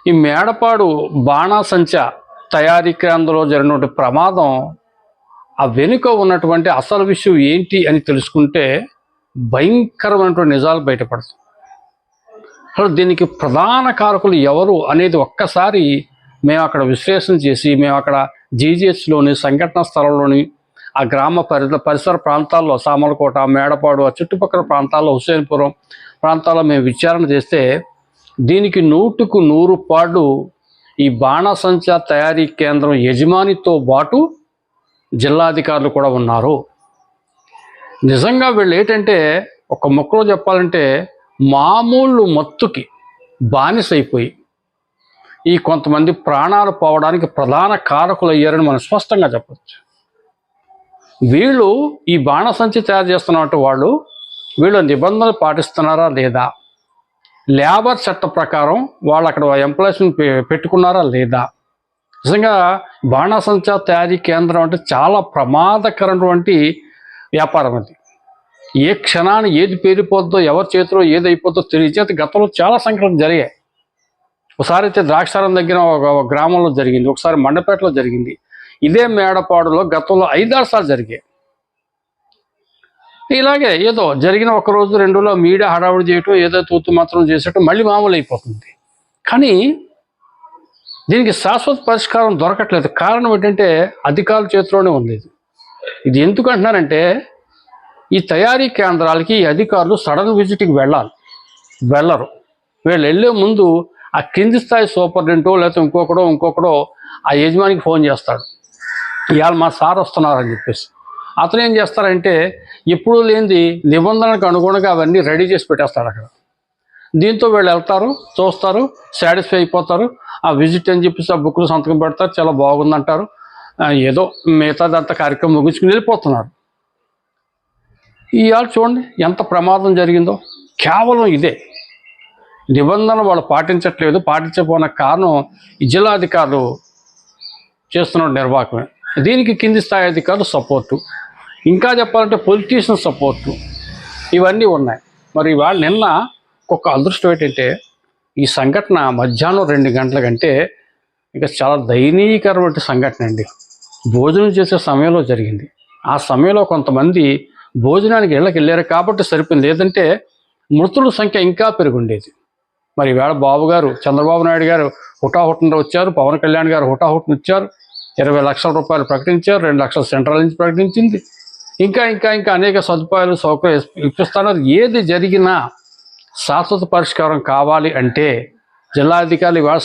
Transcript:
ఈ మేడపాడు బాణాసంచా తయారీ కేంద్రంలో జరిగినటువంటి ప్రమాదం ఆ వెనుక ఉన్నటువంటి అసలు విషయం ఏంటి అని తెలుసుకుంటే భయంకరమైనటువంటి నిజాలు బయటపడతాయి. అసలు దీనికి ప్రధాన కారకులు ఎవరు అనేది ఒక్కసారి మేము అక్కడ విశ్లేషణ చేసి మేము అక్కడ జీజీహెచ్లోని సంఘటన స్థలంలోని ఆ గ్రామ పరిసర ప్రాంతాల్లో సామర్లకోట, మేడపాడు, ఆ చుట్టుపక్కల ప్రాంతాల్లో, హుసేన్పురం ప్రాంతాల్లో మేము విచారణ చేస్తే దీనికి 100కు 100 పాళ్ళు ఈ బాణాసంచా తయారీ కేంద్రం యజమానితో పాటు జిల్లాధికారులు కూడా ఉన్నారు. నిజంగా వీళ్ళు ఏంటంటే ఒక ముక్కలో చెప్పాలంటే మామూలు మత్తుకి బానిసైపోయి ఈ కొంతమంది ప్రాణాలు పోవడానికి ప్రధాన కారకులు అయ్యారని మనం స్పష్టంగా చెప్పచ్చు. వీళ్ళు ఈ బాణసంచి తయారు చేస్తున్నట్టు వీళ్ళు నిబంధనలు పాటిస్తున్నారా లేదా, లేబర్ చట్ట ప్రకారం వాళ్ళు అక్కడ ఎంప్లాయీస్ని పెట్టుకున్నారా లేదా. నిజంగా బాణాసంచా తయారీ కేంద్రం అంటే చాలా ప్రమాదకరమైనటువంటి వ్యాపారం. అది ఏ క్షణాన్ని ఏది పేరిపోద్దో, ఎవరి చేతిలో ఏది అయిపోద్దో తెలియచేత గతంలో చాలా సంఘటనలు జరిగాయి. ఒకసారి అయితే ద్రాక్షారం దగ్గర ఒక గ్రామంలో జరిగింది, ఒకసారి మండపేటలో జరిగింది, ఇదే మేడపాడులో గతంలో 5-6 సార్లు జరిగాయి. ఇలాగే ఏదో జరిగిన ఒక రోజు 2 రోజుల్లో మీడియా హడావుడి చేయటం, ఏదో తూతు మాత్రం చేసేటం మళ్ళీ మామూలు అయిపోతుంది. కానీ దీనికి శాశ్వత పరిష్కారం దొరకట్లేదు. కారణం ఏంటంటే అధికారుల చేతిలోనే ఉంది. ఇది ఎందుకు అంటున్నారంటే ఈ తయారీ కేంద్రాలకి ఈ అధికారులు సడన్ విజిట్కి వెళ్ళరు. వీళ్ళు వెళ్ళే ముందు ఆ కింది స్థాయి సూపరింటెండెంటో లేకపోతే ఇంకొకడో ఆ యజమానికి ఫోన్ చేస్తాడు, ఇవాళ మా సార్ వస్తున్నారని చెప్పేసి. అతను ఏం చేస్తారంటే ఎప్పుడూ లేనిది నిబంధనలకు అనుగుణంగా అవన్నీ రెడీ చేసి పెట్టేస్తాడు అక్కడ. దీంతో వీళ్ళు వెళ్తారు, చూస్తారు, సాటిస్ఫై అయిపోతారు. ఆ విజిట్ అని చెప్పేసి ఆ బుక్లు సంతకం పెడతారు, చాలా బాగుందంటారు, ఏదో మిగతాదంతా కార్యక్రమం ముగించుకుని వెళ్ళిపోతున్నారు. ఇవాళ చూడండి ఎంత ప్రమాదం జరిగిందో. కేవలం ఇదే నిబంధన వాళ్ళు పాటించట్లేదు. పాటించకపోయిన కారణం ఈ జిల్లాధికారులు చేస్తున్న నిర్వాహకమే. దీనికి కింది స్థాయి అధికారులు సపోర్టు, ఇంకా చెప్పాలంటే పొలిటీషియన్ సపోర్టు, ఇవన్నీ ఉన్నాయి. మరి వాళ్ళు నిన్న ఒక అదృష్టం ఏంటంటే ఈ సంఘటన మధ్యాహ్నం 2 గంటల కంటే ఇక చాలా దయనీయకరమైన సంఘటన అండి. భోజనం చేసే సమయంలో జరిగింది. ఆ సమయంలో కొంతమంది భోజనానికి ఇళ్ళకి వెళ్ళారు కాబట్టి సరిపోయింది, లేదంటే మృతుల సంఖ్య ఇంకా పెరుగుండేది. మరి ఈవేళ బాబు గారు, చంద్రబాబు నాయుడు గారు హుటాహుటిన వచ్చారు, పవన్ కళ్యాణ్ గారు హుటాహుటిన వచ్చారు, 20 లక్షల రూపాయలు ప్రకటించారు, 2 లక్షలు సెంట్రల్ నుంచి ప్రకటించింది, ఇంకా అనేక సదుపాయాలు సౌకర్యాలు ఇప్పిస్తున్నారు. ఏది జరిగినా శాశ్వత పరిష్కారం కావాలి అంటే జిల్లాధికారులు ఇవాళ